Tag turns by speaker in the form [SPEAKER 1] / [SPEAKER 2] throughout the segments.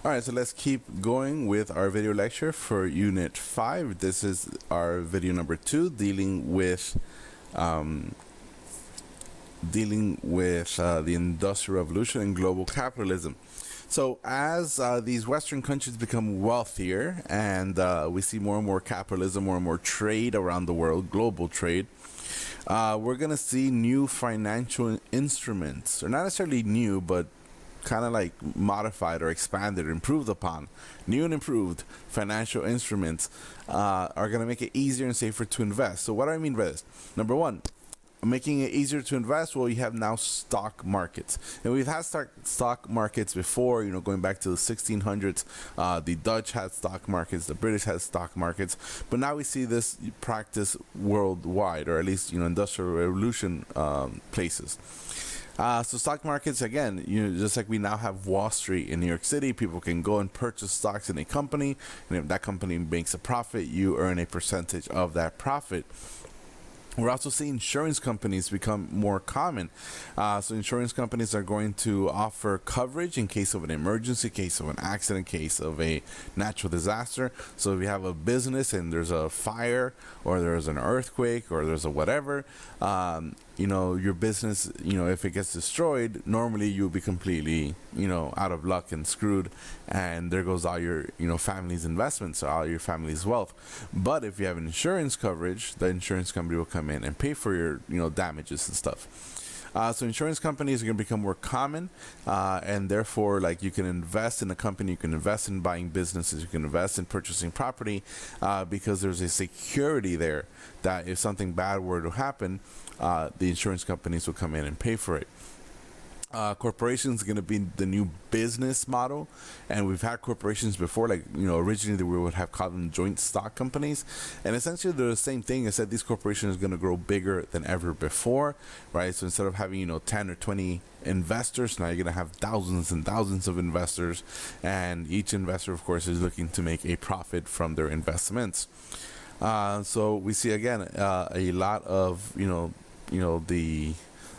[SPEAKER 1] Alright, so let's keep going with our video lecture for Unit 5. This is our video number 2, dealing with the Industrial Revolution and global capitalism. So as these Western countries become wealthier and we see more and more capitalism, more and more trade around the world, global trade, we're going to see new financial instruments, or not necessarily new, but kind of like modified or expanded or improved upon. New and improved financial instruments are going to make it easier and safer to invest. So what do I mean by this? Number one, making it easier to invest. Well, you have now stock markets, and we've had stock markets before, going back to the 1600s. The Dutch had stock markets, the British had stock markets, but now we see this practice worldwide, or at least Industrial Revolution places. So stock markets, again, just like we now have Wall Street in New York City, people can go and purchase stocks in a company, and if that company makes a profit, you earn a percentage of that profit. We're also seeing insurance companies become more common. So insurance companies are going to offer coverage in case of an emergency, case of an accident, case of a natural disaster. So if you have a business and there's a fire, or there's an earthquake, or there's a whatever, your business, if it gets destroyed, normally you'll be completely, out of luck and screwed, and there goes all your, family's investments, all your family's wealth. But if you have an insurance coverage, the insurance company will come in and pay for your, damages and stuff. So insurance companies are going to become more common, and therefore, like, you can invest in a company, you can invest in buying businesses, you can invest in purchasing property, because there's a security there that if something bad were to happen, the insurance companies will come in and pay for it. Corporations are going to be the new business model, and we've had corporations before, like, originally we would have called them joint stock companies, and essentially they're the same thing. I said these corporations are going to grow bigger than ever before, right? So instead of having 10 or 20 investors, now you're going to have thousands and thousands of investors, and each investor, of course, is looking to make a profit from their investments. So we see again a lot of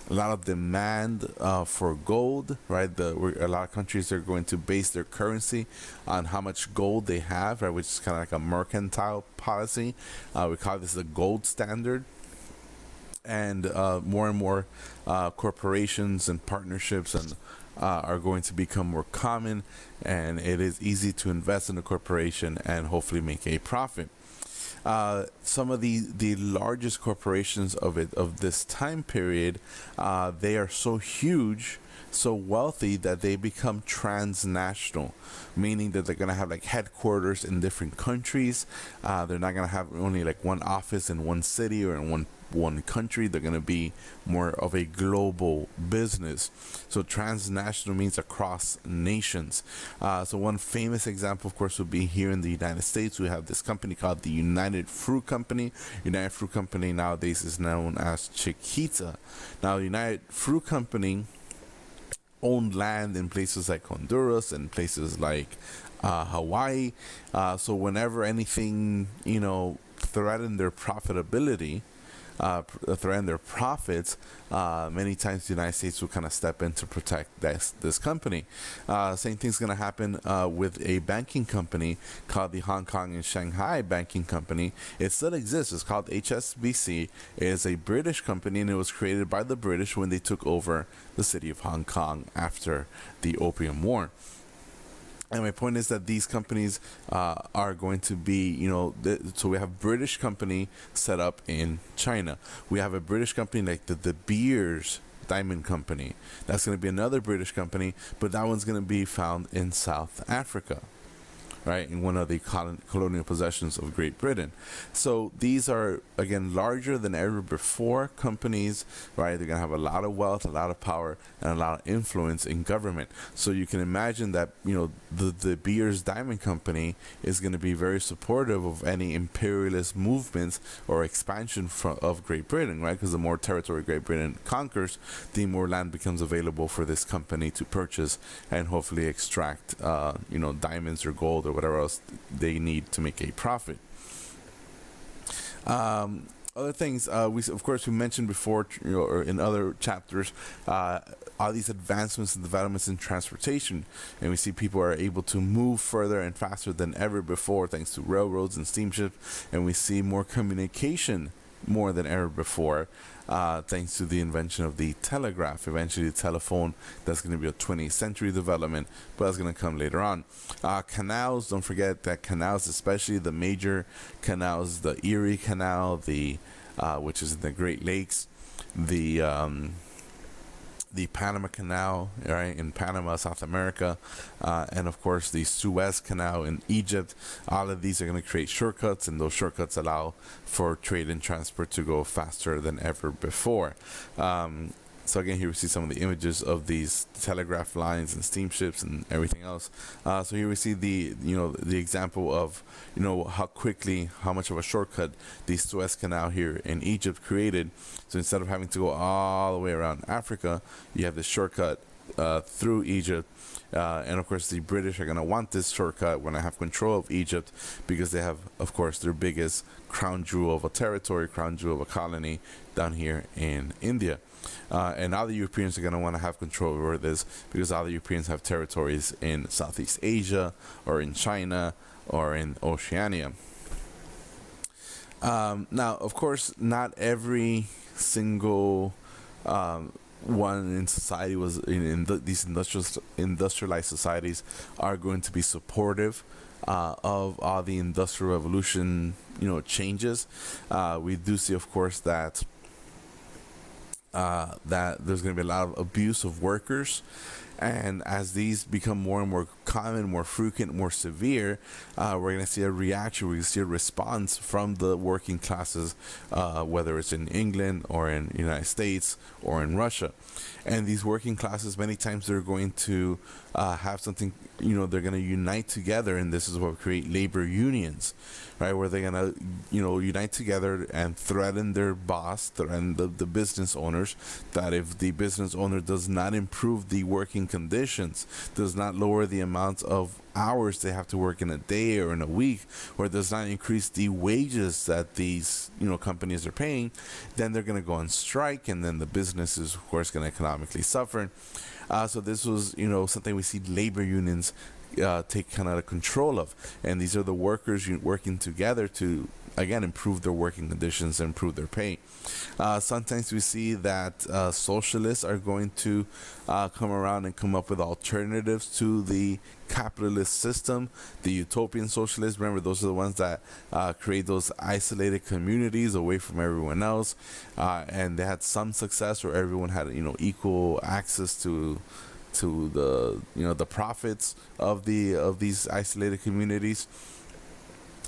[SPEAKER 1] a lot of demand for gold, right? A lot of countries are going to base their currency on how much gold they have, right? Which is kind of like a mercantile policy. We call this the gold standard. And more corporations and partnerships and are going to become more common, and it is easy to invest in a corporation and hopefully make a profit. Some of the largest corporations of this time period, they are so huge, so wealthy, that they become transnational, meaning that they're going to have like headquarters in different countries. They're not going to have only like one office in one city or in one country. They're going to be more of a global business. So transnational means across nations. So one famous example, of course, would be here in the United States. We have this company called the United Fruit Company. United Fruit Company nowadays is known as Chiquita. Now, the United Fruit Company owned land in places like Honduras and places like Hawaii. So whenever anything, threatened their profitability, threaten their profits, many times the United States will kind of step in to protect this company. Same thing's going to happen with a banking company called the Hong Kong and Shanghai Banking Company. It still exists. It's called HSBC. It is a British company, and it was created by the British when they took over the city of Hong Kong after the Opium War. And my point is that these companies are going to be, so we have British company set up in China. We have a British company like the De Beers Diamond Company. That's going to be another British company, but that one's going to be found in South Africa, right, in one of the colonial possessions of Great Britain. So these are, again, larger than ever before companies, right? They're going to have a lot of wealth, a lot of power, and a lot of influence in government. So you can imagine that, the Beers Diamond Company is going to be very supportive of any imperialist movements or expansion of Great Britain, right? Because the more territory Great Britain conquers, the more land becomes available for this company to purchase and hopefully extract, diamonds or gold or whatever else they need to make a profit. Other things of course we mentioned before, or in other chapters, all these advancements and developments in transportation, and we see people are able to move further and faster than ever before thanks to railroads and steamships, and we see more communication more than ever before, thanks to the invention of the telegraph, eventually the telephone. That's going to be a 20th century development, but that's going to come later on. Canals, don't forget that canals, especially the major canals, the Erie Canal, which is in the Great Lakes, the Panama Canal, right, in Panama, South America, and of course the Suez Canal in Egypt. All of these are going to create shortcuts, and those shortcuts allow for trade and transport to go faster than ever before. So again, here we see some of the images of these telegraph lines and steamships and everything else. So here we see the example of how much of a shortcut the Suez Canal here in Egypt created. So instead of having to go all the way around Africa, you have this shortcut through Egypt. And of course, the British are going to want this shortcut when they have control of Egypt, because they have, of course, their biggest crown jewel of a territory, crown jewel of a colony down here in India. And all the Europeans are going to want to have control over this, because all the Europeans have territories in Southeast Asia, or in China, or in Oceania. Now, of course, not every single one in society was these industrialized societies are going to be supportive of all the industrial revolution changes. We do see, of course, that there's going to be a lot of abuse of workers, and as these become more and more common, more frequent, more severe, we're going to see a reaction, we're going to see a response from the working classes, whether it's in England or in the United States or in Russia. And these working classes, many times they're going to have something, they're going to unite together, and this is what we create labor unions, right, where they're going to unite together and threaten their boss, threaten the business owners, that if the business owner does not improve the working conditions, does not lower the amount of hours they have to work in a day or in a week, or does not increase the wages that these companies are paying, then they're going to go on strike, and then the business is, of course, going to economically suffer. So this was something we see labor unions take kind of control of, and these are the workers working together to, again, improve their working conditions and improve their pay. Sometimes we see that socialists are going to come around and come up with alternatives to the capitalist system. The utopian socialists, remember, those are the ones that create those isolated communities away from everyone else, and they had some success where everyone had equal access to the profits of these isolated communities.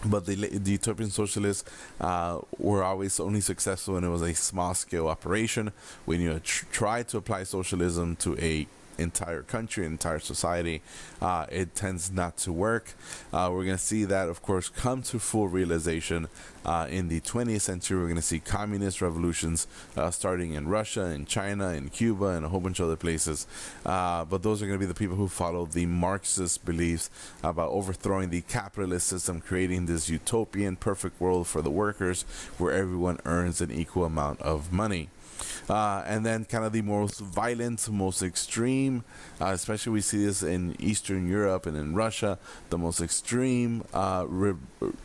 [SPEAKER 1] But the utopian socialists were always only successful when it was a small-scale operation. When you try to apply socialism to a entire country, entire society, it tends not to work. We're going to see that, of course, come to full realization in the 20th century. We're going to see communist revolutions starting in Russia, in China, in Cuba, and a whole bunch of other places. But those are going to be the people who follow the Marxist beliefs about overthrowing the capitalist system, creating this utopian perfect world for the workers where everyone earns an equal amount of money. And then kind of the most violent, most extreme, especially we see this in Eastern Europe and in Russia, the most extreme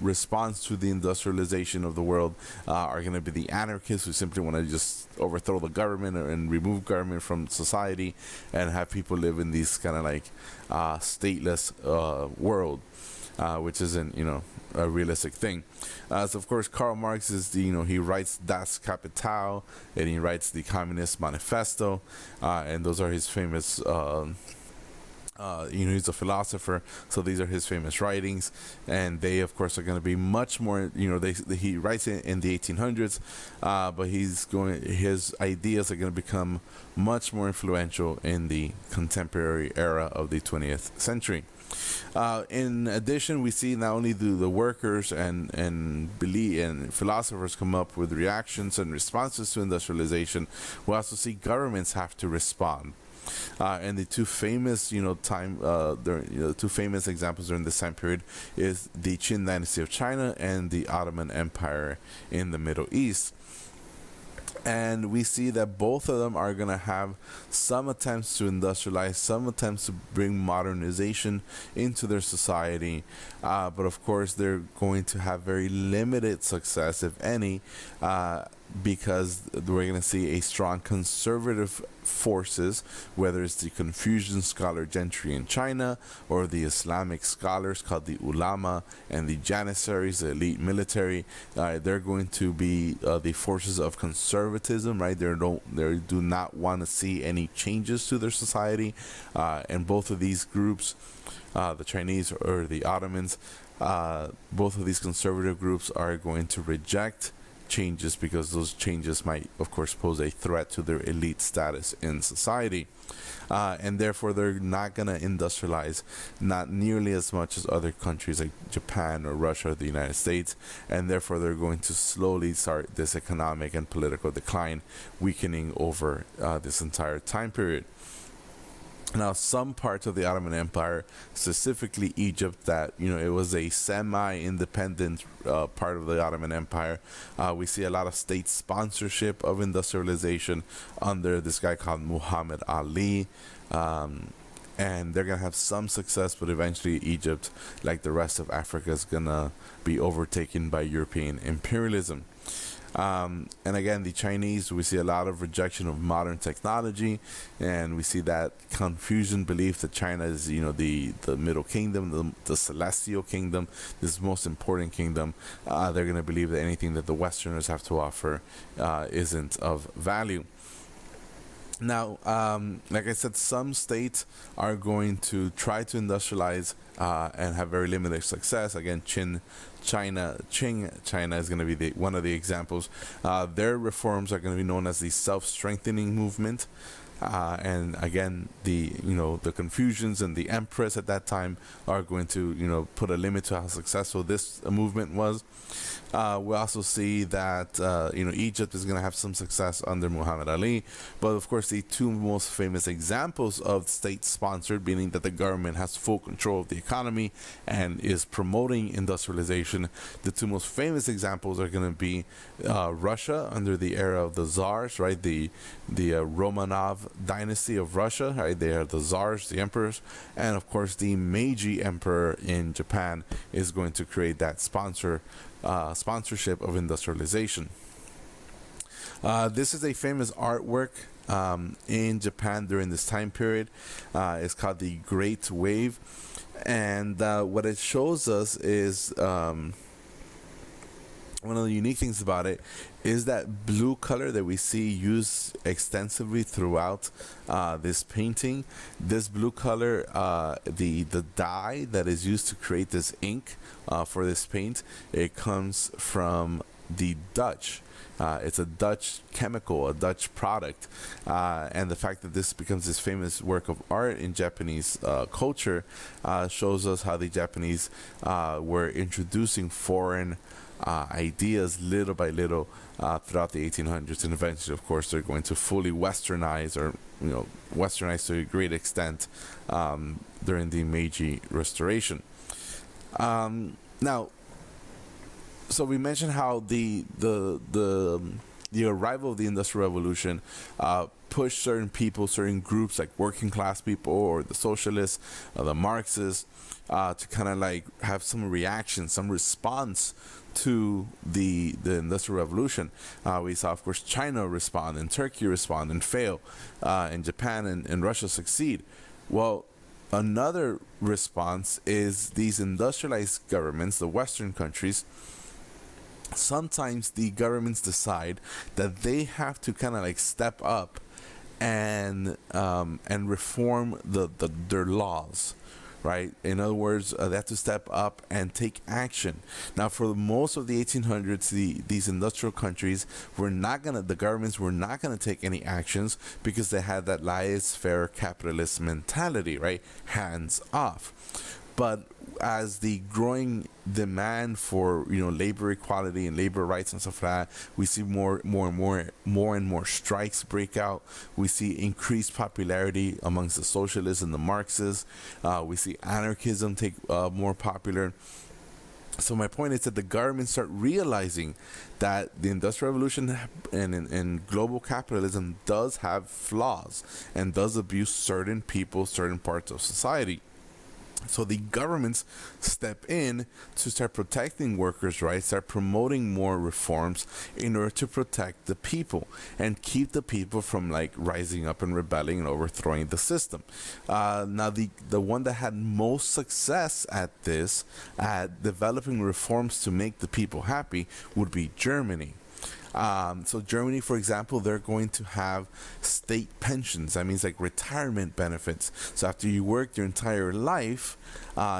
[SPEAKER 1] response to the industrialization of the world are going to be the anarchists, who simply want to just overthrow the government and remove government from society and have people live in these kind of like stateless world. Which isn't, a realistic thing. So of course, Karl Marx is he writes Das Kapital, and he writes the Communist Manifesto, and those are his famous. He's a philosopher, so these are his famous writings, and they, of course, are going to be much more. He writes it in the 1800s, but his ideas are going to become much more influential in the contemporary era of the 20th century. In addition, we see not only do the workers and philosophers come up with reactions and responses to industrialization, we also see governments have to respond. And the two famous, two famous examples during this time period is the Qing dynasty of China and the Ottoman Empire in the Middle East. And we see that both of them are going to have some attempts to industrialize, some attempts to bring modernization into their society. But of course, they're going to have very limited success, if any, because we're going to see a strong conservative forces, whether it's the Confucian scholar-gentry in China or the Islamic scholars called the Ulema and the Janissaries, the elite military. They're going to be the forces of conservatism, right? They do not want to see any changes to their society, and both of these groups, the Chinese or the Ottomans, both of these conservative groups are going to reject changes because those changes might, of course, pose a threat to their elite status in society. And therefore, they're not going to industrialize not nearly as much as other countries like Japan or Russia or the United States. And therefore, they're going to slowly start this economic and political decline, weakening over this entire time period. Now, some parts of the Ottoman Empire, specifically Egypt, that it was a semi-independent part of the Ottoman Empire. We see a lot of state sponsorship of industrialization under this guy called Muhammad Ali, and they're gonna have some success, but eventually Egypt, like the rest of Africa, is gonna be overtaken by European imperialism. And again, the Chinese, we see a lot of rejection of modern technology, and we see that Confucian belief that China is, the Middle Kingdom, the Celestial Kingdom, this most important kingdom. They're going to believe that anything that the Westerners have to offer isn't of value. Now, like I said, some states are going to try to industrialize and have very limited success. Again, Qing China is going to be one of the examples. Their reforms are going to be known as the self-strengthening movement. And again, the Confucians and the empress at that time are going to put a limit to how successful this movement was. We also see that Egypt is going to have some success under Muhammad Ali, but of course the two most famous examples of state-sponsored, meaning that the government has full control of the economy and is promoting industrialization. The two most famous examples are going to be Russia under the era of the Tsars, right? The Romanov dynasty of Russia, right? They are the Tsars, the emperors, and of course the Meiji Emperor in Japan is going to create that sponsorship of industrialization. This is a famous artwork in Japan during this time period. It's called the Great Wave, and what it shows us is one of the unique things about it is that blue color that we see used extensively throughout this painting. This blue color, the dye that is used to create this ink for this paint, it comes from the Dutch. It's a Dutch chemical, a Dutch product, and the fact that this becomes this famous work of art in Japanese culture shows us how the Japanese were introducing foreign ideas little by little throughout the 1800s, and eventually, of course, they're going to fully westernize, or westernize to a great extent during the Meiji Restoration. Now, so we mentioned how the arrival of the Industrial Revolution pushed certain people, certain groups like working class people or the socialists, the Marxists, to kind of like have some reaction, some response to the Industrial Revolution. We saw, of course, China respond, and Turkey respond and fail, and Japan and Russia succeed. Well, another response is these industrialized governments, the Western countries. Sometimes the governments decide that they have to kind of like step up and reform their laws, right? In other words, they have to step up and take action. Now, for most of the 1800s, these industrial countries the governments were not gonna take any actions because they had that laissez-faire capitalist mentality, right? Hands off. But as the growing demand for labor equality and labor rights and stuff like that, we see more and more strikes break out. We see increased popularity amongst the socialists and the Marxists. We see anarchism take more popular. So my point is that the government start realizing that the Industrial Revolution and global capitalism does have flaws and does abuse certain people, certain parts of society. So the governments step in to start protecting workers' rights, start promoting more reforms in order to protect the people and keep the people from rising up and rebelling and overthrowing the system. Now the one that had most success at this, at developing reforms to make the people happy, would be Germany. So Germany, for example, they're going to have state pensions. That means retirement benefits. So after you work your entire life,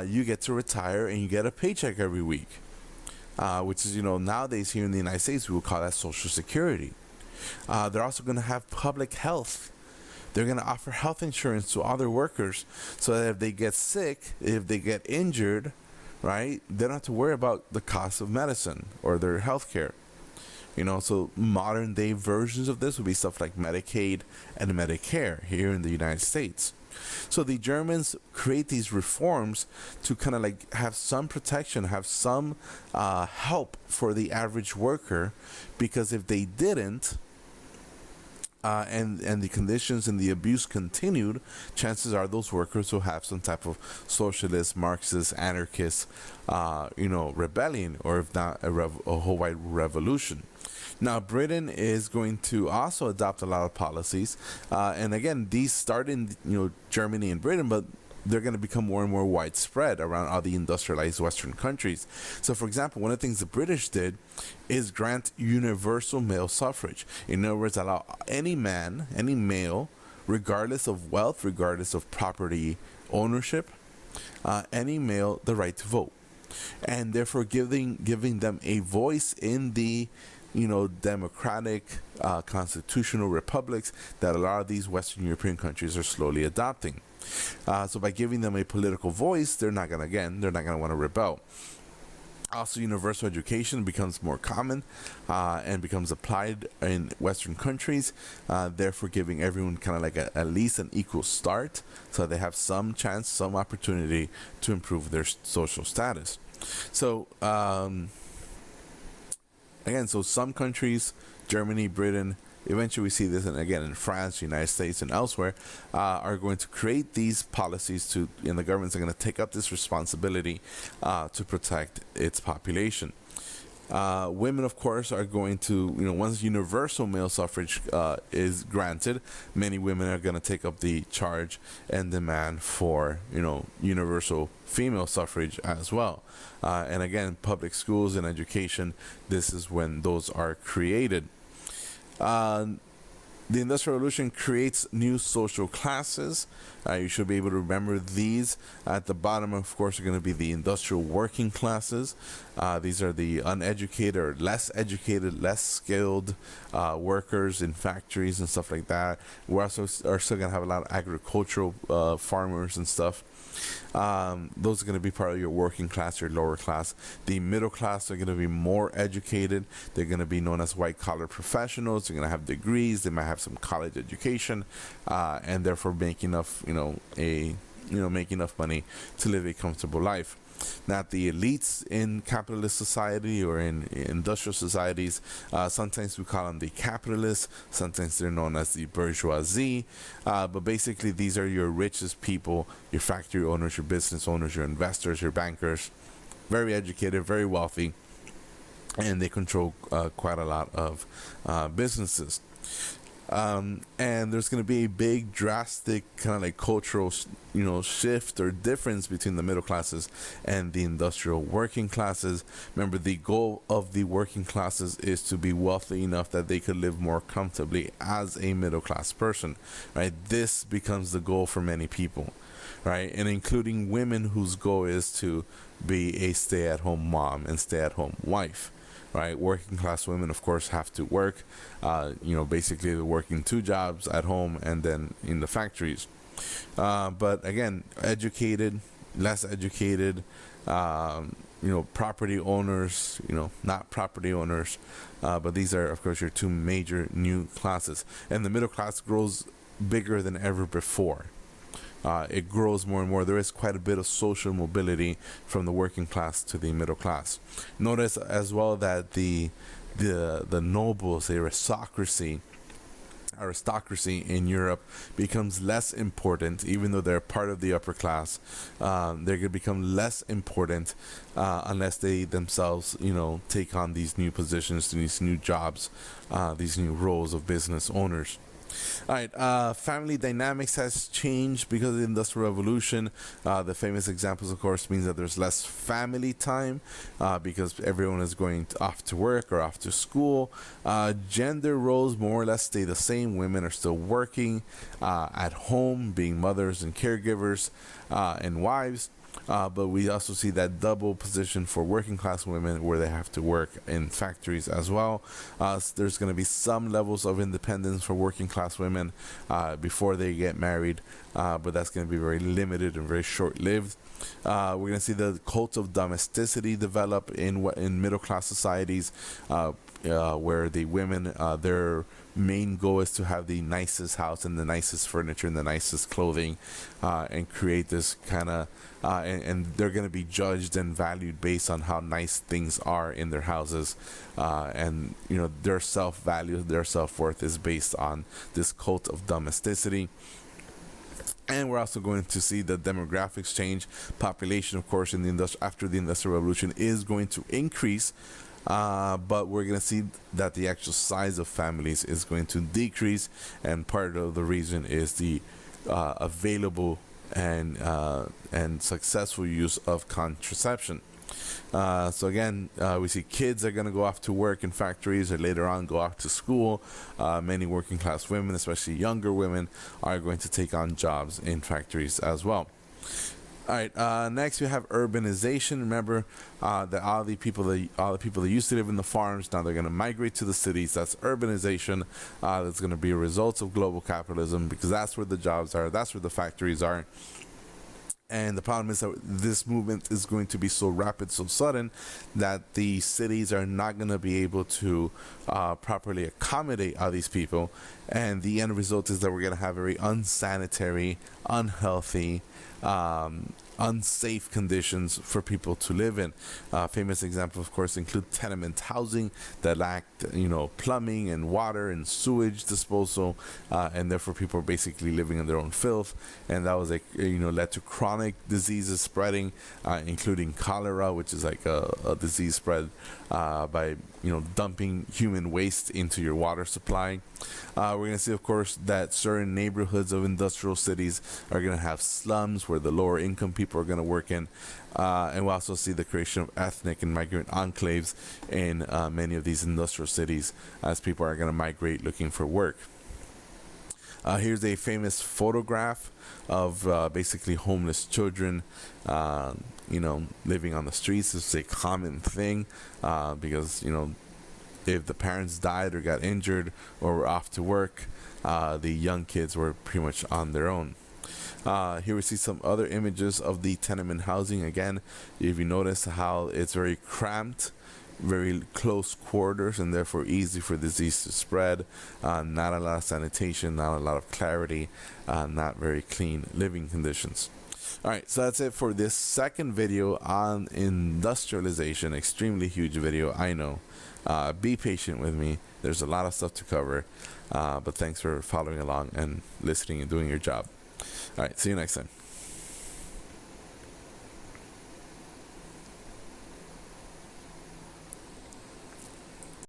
[SPEAKER 1] you get to retire and you get a paycheck every week, which is, nowadays here in the United States, we would call that Social Security. They're also going to have public health. They're going to offer health insurance to other workers so that if they get sick, if they get injured, right, they don't have to worry about the cost of medicine or their health care. So modern day versions of this would be stuff like Medicaid and Medicare here in the United States. So the Germans create these reforms to kind of have some protection, have some help for the average worker, because if they didn't, and the conditions and the abuse continued, chances are those workers will have some type of socialist, Marxist, anarchist, rebellion, or if not a whole wide revolution. Now, Britain is going to also adopt a lot of policies, and again, these start in Germany and Britain, but they're going to become more and more widespread around all the industrialized Western countries. So, for example, one of the things the British did is grant universal male suffrage. In other words, allow any man, any male, regardless of wealth, regardless of property ownership, any male, the right to vote, and therefore giving them a voice in the democratic constitutional republics that a lot of these Western European countries are slowly adopting. So by giving them a political voice, they're not going to want to rebel. Also, universal education becomes more common and becomes applied in Western countries, therefore giving everyone kind of at least an equal start, so they have some chance, some opportunity to improve their social status. So again, so some countries, Germany, Britain, eventually we see this, and again in France, United States, and elsewhere, are going to create these policies and the governments are going to take up this responsibility to protect its population. Women, of course, are going to, once universal male suffrage is granted, many women are going to take up the charge and demand for, universal female suffrage as well. And again, public schools and education, this is when those are created. The Industrial Revolution creates new social classes. You should be able to remember these. At the bottom, of course, are going to be the industrial working classes. These are the uneducated or less educated, less skilled workers in factories and stuff like that. We also are still going to have a lot of agricultural farmers and stuff. Those are going to be part of your working class, your lower class. The middle class are going to be more educated. They're going to be known as white collar professionals. They're going to have degrees. They might have some college education, and therefore make enough, make enough money to live a comfortable life. Now, the elites in capitalist society or in industrial societies, sometimes we call them the capitalists, sometimes they're known as the bourgeoisie, but basically these are your richest people, your factory owners, your business owners, your investors, your bankers, very educated, very wealthy, and they control quite a lot of businesses. And there's going to be a big drastic kind of cultural shift or difference between the middle classes and the industrial working classes. Remember, the goal of the working classes is to be wealthy enough that they could live more comfortably as a middle class person, right? This becomes the goal for many people, right? And including women whose goal is to be a stay-at-home mom and stay-at-home wife. Right, working class women, of course, have to work. Basically, they're working 2 jobs at home and then in the factories. But again, educated, less educated, property owners, not property owners, but these are, of course, your two major new classes. And the middle class grows bigger than ever before. It grows more and more. There is quite a bit of social mobility from the working class to the middle class. Notice as well that the nobles, the aristocracy in Europe becomes less important, even though they're part of the upper class. They're going to become less important unless they themselves, take on these new positions, these new jobs, these new roles of business owners. All right, family dynamics has changed because of the Industrial Revolution. The famous examples, of course, means that there's less family time because everyone is going off to work or off to school. Gender roles more or less stay the same. Women are still working at home, being mothers and caregivers and wives. But we also see that double position for working class women where they have to work in factories as well. There's going to be some levels of independence for working class women before they get married, but that's going to be very limited and very short-lived. We're going to see the cult of domesticity develop in middle class societies where the women, their main goal is to have the nicest house and the nicest furniture and the nicest clothing and create this kind of and they're going to be judged and valued based on how nice things are in their houses, and their self-value, their self-worth is based on this cult of domesticity. And we're also going to see the demographics change. Population, of course, after the Industrial Revolution is going to increase, but we're going to see that the actual size of families is going to decrease, and part of the reason is the available and successful use of contraception. So again, we see kids are going to go off to work in factories or later on go off to school. Many working class women, especially younger women, are going to take on jobs in factories as well. All right. Next, we have urbanization. Remember that all the people that used to live in the farms, now they're going to migrate to the cities. That's urbanization. That's going to be a result of global capitalism because that's where the jobs are. That's where the factories are. And the problem is that this movement is going to be so rapid, so sudden, that the cities are not going to be able to properly accommodate all these people. And the end result is that we're going to have very unsanitary, unhealthy, unsafe conditions for people to live in. Famous examples, of course, include tenement housing that lacked, plumbing and water and sewage disposal, and therefore people are basically living in their own filth. And that was led to chronic diseases spreading, including cholera, which is like a disease spread by dumping human waste into your water supply. We're going to see, of course, that certain neighborhoods of industrial cities are going to have slums where the lower income people are going to work in. And we'll also see the creation of ethnic and migrant enclaves in many of these industrial cities as people are going to migrate looking for work. Here's a famous photograph of basically homeless children, living on the streets. It's a common thing because, if the parents died or got injured or were off to work, the young kids were pretty much on their own. Here we see some other images of the tenement housing. Again, if you notice how it's very cramped, very close quarters, and therefore easy for disease to spread. Not a lot of sanitation, not a lot of clarity, not very clean living conditions. All right, so that's it for this second video on industrialization. Extremely huge video, I know. Be patient with me. There's a lot of stuff to cover, but thanks for following along and listening and doing your job. All right, see you next time.